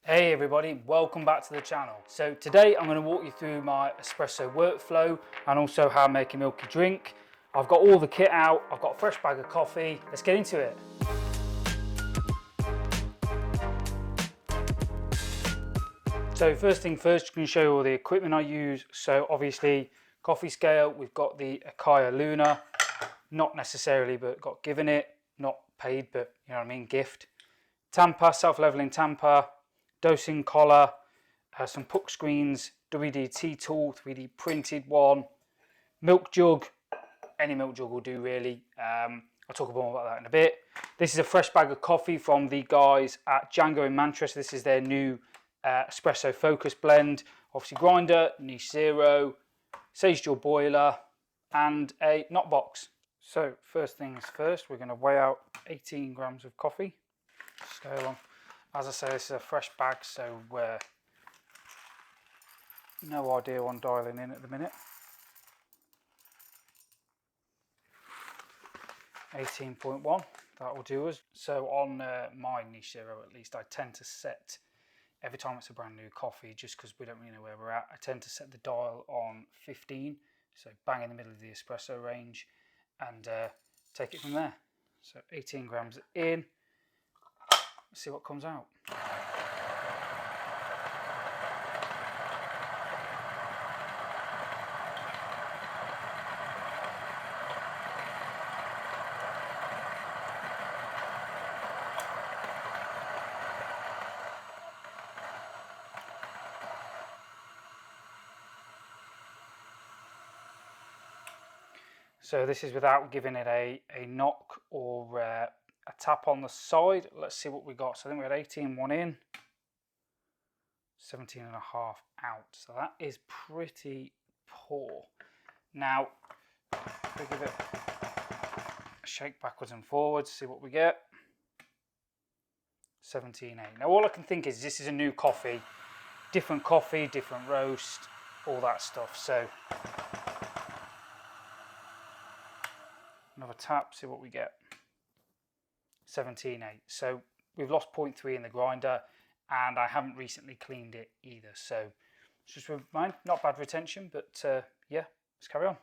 Hey everybody, welcome back to the channel. So today I'm going to walk you through my espresso workflow and also how I make a milky drink. I've got all the kit out, I've got a fresh bag of coffee, let's get into it. So first thing first, I'm going to show you all the equipment I use. So obviously coffee scale, we've got the Akaya Luna, not necessarily but got given it, not paid but you know what I mean, gift. Tamper, self-leveling tamper, dosing collar, some puck screens, WD-T tool, 3D printed one, milk jug, any milk jug will do really. I'll talk more about that in a bit. This is a fresh bag of coffee from the guys at Django in Manchester. This is their new espresso focus blend. Obviously grinder, niche zero, sage jaw boiler, and a knot box. So first things first, we're going to weigh out 18 grams of coffee. Scale on. As I say, this is a fresh bag, so no idea on dialing in at the minute. 18.1, that will do us. So on my niche zero, at least, I tend to set, every time it's a brand new coffee, just because we don't really know where we're at, I tend to set the dial on 15, so bang in the middle of the espresso range, and take it from there. So 18 grams in, let's see what comes out. So this is without giving it a knock or a tap on the side. Let's see what we got. So I think we had 18 in, 17 and a half out. So that is pretty poor. Now, we give it a shake backwards and forwards, see what we get. 17.8. Now all I can think is this is a new coffee, different roast, all that stuff. So another tap, see what we get. 17.8. So we've lost 0.3 in the grinder, and I haven't recently cleaned it either. So just with mine, not bad retention, but yeah, let's carry on.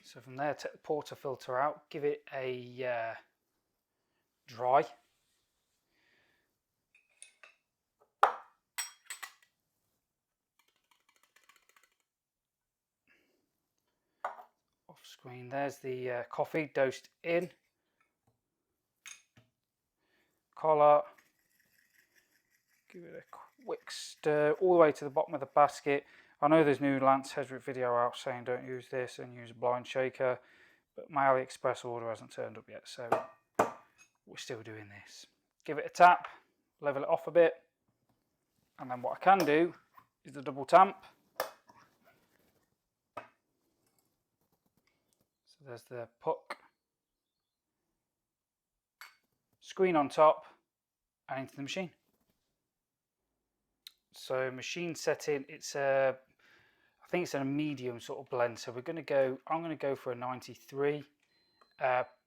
So from there, take the portafilter out, give it a dry. Off screen, there's the coffee dosed in. Collar, give it a quick stir all the way to the bottom of the basket. I know there's new Lance Hesrick video out saying don't use this and use a blind shaker, but my AliExpress order hasn't turned up yet, so we're still doing this. Give it a tap, level it off a bit, and then what I can do is the double tamp. So there's the puck, screen on top, and into the machine. So machine setting, it's a, I think it's a medium sort of blend. So I'm going to go for a 93.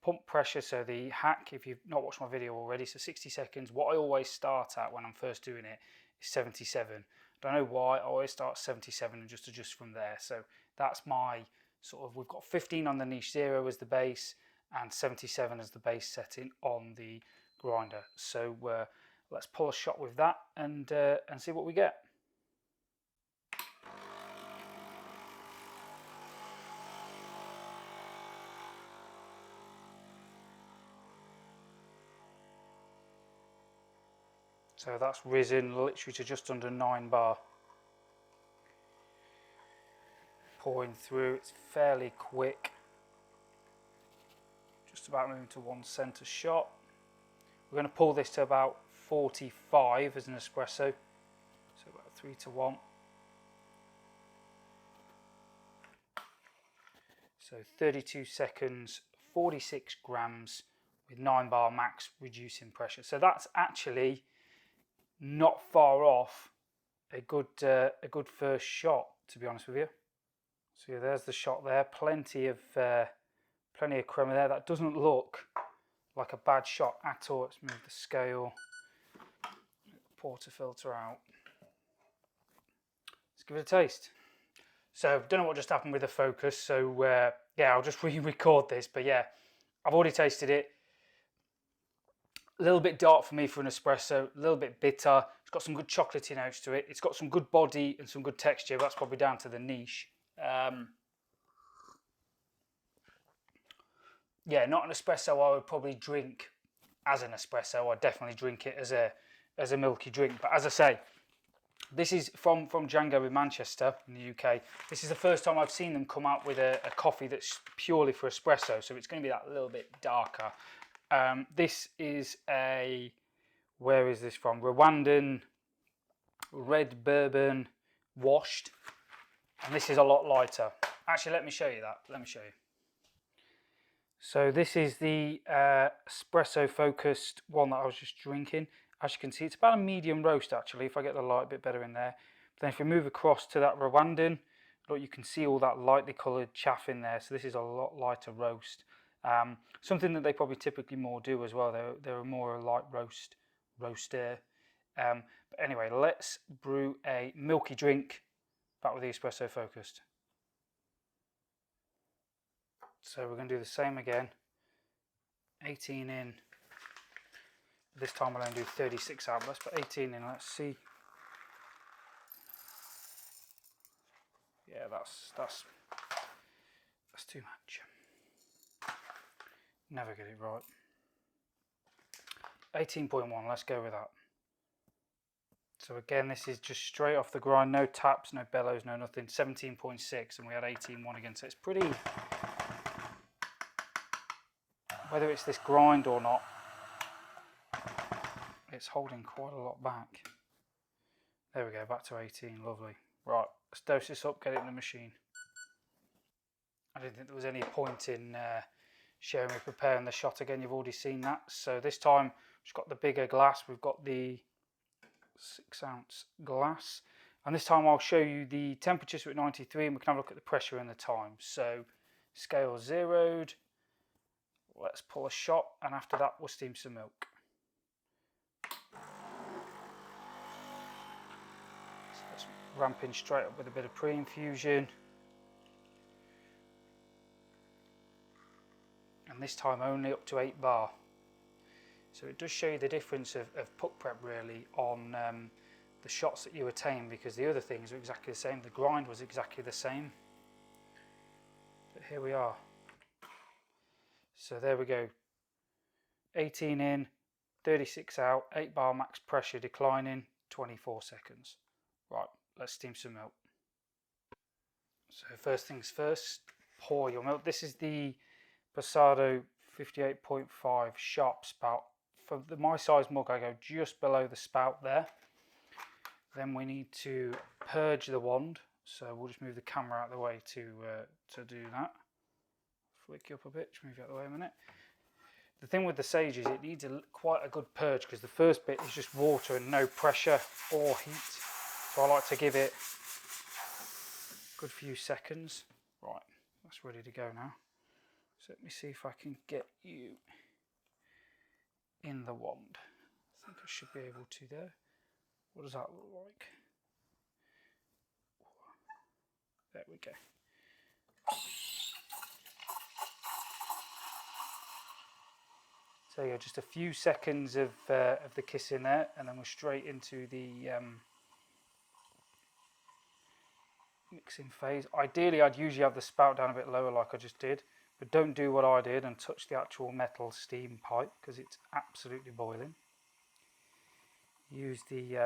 Pump pressure, so the hack, if you've not watched my video already, so 60 seconds. What I always start at when I'm first doing it is 77. Don't know why, I always start 77 and just adjust from there. So that's my sort of, we've got 15 on the niche zero as the base and 77 as the base setting on the grinder. So let's pull a shot with that and see what we get. So that's risen literally to just under 9 bar. Pouring through, it's fairly quick. Just about moving to 1 center shot. We're going to pull this to about 45 as an espresso. So about 3 to 1. So 32 seconds, 46 grams with 9 bar max reducing pressure. So that's actually not far off a good first shot, to be honest with you. So yeah, there's the shot there. Plenty of crema there. That doesn't look like a bad shot at all. Let's move the scale. portafilter out. Let's give it a taste. So, don't know what just happened with the focus, so yeah, I'll just re-record this, but yeah, I've already tasted it. A little bit dark for me for an espresso, a little bit bitter. It's got some good chocolatey notes to it. It's got some good body and some good texture, but that's probably down to the niche. Yeah, not an espresso I would probably drink as an espresso. I'd definitely drink it as a milky drink. But as I say, this is from Django in Manchester in the UK. This is the first time I've seen them come out with a coffee that's purely for espresso, so it's going to be that little bit darker. This is where is this from? Rwandan red bourbon washed, and this is a lot lighter. Actually, let me show you that. Let me show you. So this is the espresso focused one that I was just drinking. As you can see, it's about a medium roast actually, if I get the light a bit better in there. But then if we move across to that Rwandan, look, you can see all that lightly coloured chaff in there. So this is a lot lighter roast. Something that they probably typically more do as well. They're more a light roaster. But anyway, let's brew a milky drink back with the espresso focused. So we're going to do the same again. 18 in. This time we'll only do 36 outlets, but 18 in. Let's see. Yeah, that's too much. Never get it right. 18.1. Let's go with that. So again, this is just straight off the grind. No taps, no bellows, no nothing. 17.6, and we had 18.1 again. So it's pretty. Whether it's this grind or not, it's holding quite a lot back. There we go, back to 18, lovely. Right, let's dose this up, get it in the machine. I didn't think there was any point in showing me preparing the shot again, you've already seen that. So this time, we've got the bigger glass, we've got the 6-ounce glass. And this time I'll show you the temperatures at 93 and we can have a look at the pressure and the time. So, scale zeroed. Let's pull a shot, and after that we'll steam some milk. So let's ramp in straight up with a bit of pre-infusion. And this time only up to 8 bar. So it does show you the difference of puck prep really on the shots that you attain, because the other things are exactly the same. The grind was exactly the same. But here we are. So there we go. 18 in, 36 out, 8 bar max pressure declining, 24 seconds. Right, let's steam some milk. So first things first, pour your milk. This is the Pasado 58.5 sharp spout. For my size mug, I go just below the spout there. Then we need to purge the wand. So we'll just move the camera out of the way to do that. Flick you up a bit, just move you out of the way a minute. The thing with the Sage is it needs quite a good purge, because the first bit is just water and no pressure or heat. So I like to give it a good few seconds. Right, that's ready to go now. So let me see if I can get you in the wand. I think I should be able to there. What does that look like? There we go. So yeah, just a few seconds of the kiss in there, and then we're straight into the mixing phase. Ideally, I'd usually have the spout down a bit lower like I just did, but don't do what I did and touch the actual metal steam pipe, because it's absolutely boiling. Use the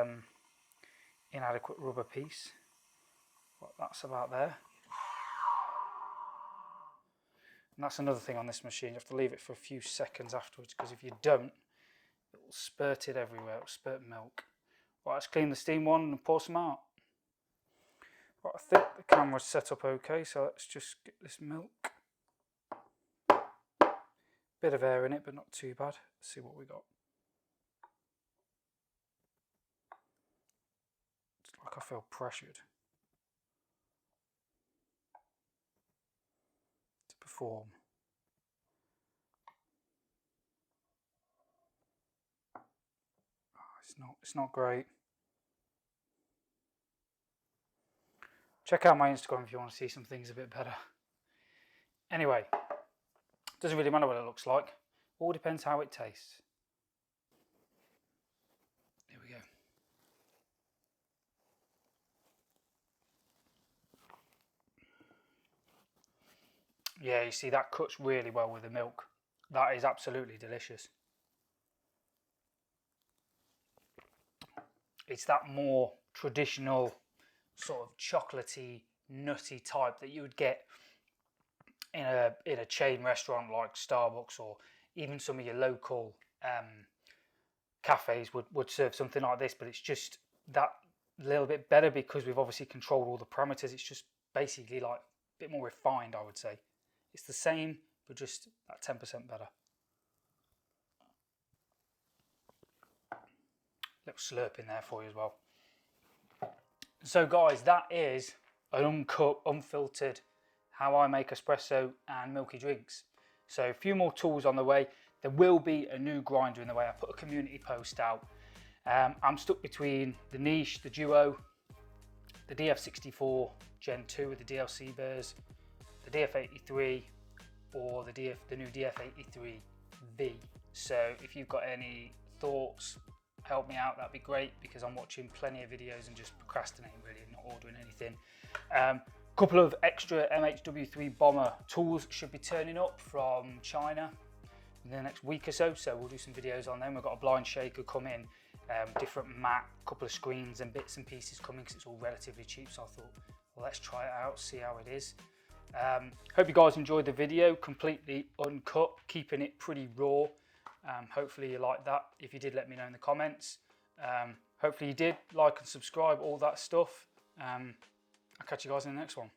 inadequate rubber piece. Well, that's about there. And that's another thing on this machine, you have to leave it for a few seconds afterwards, because if you don't, it will spurt it everywhere, it will spurt milk. Right, let's clean the steam one and pour some out. Right, I think the camera's set up okay, so let's just get this milk. Bit of air in it, but not too bad. Let's see what we got. It's like I feel pressured to perform. Oh, It's not great. Check out my Instagram if you want to see some things a bit better. Anyway, doesn't really matter what it looks like. All depends how it tastes. Here we go. Yeah, you see that cuts really well with the milk. That is absolutely delicious. It's that more traditional sort of chocolatey, nutty type that you would get in a chain restaurant like Starbucks, or even some of your local cafes would serve something like this, but it's just that little bit better because we've obviously controlled all the parameters. It's just basically like a bit more refined, I would say. It's the same, but just that 10% better. Little slurp in there for you as well. So guys, that is an uncut, unfiltered how I make espresso and milky drinks. So a few more tools on the way. There will be a new grinder in the way. I put a community post out. I'm stuck between the Niche, the Duo, the DF64 Gen 2 with the DLC burrs, the DF83, or the new DF83V. So if you've got any thoughts, help me out, that'd be great, because I'm watching plenty of videos and just procrastinating really and not ordering anything. Couple of extra MHW3 bomber tools should be turning up from China in the next week or so, so we'll do some videos on them. We've got a blind shaker coming, different mat, couple of screens and bits and pieces coming because it's all relatively cheap, so I thought, well, let's try it out, see how it is. Hope you guys enjoyed the video, completely uncut, keeping it pretty raw. Hopefully you like that. If you did, let me know in the comments. Hopefully you did. Like and subscribe, all that stuff. I'll catch you guys in the next one.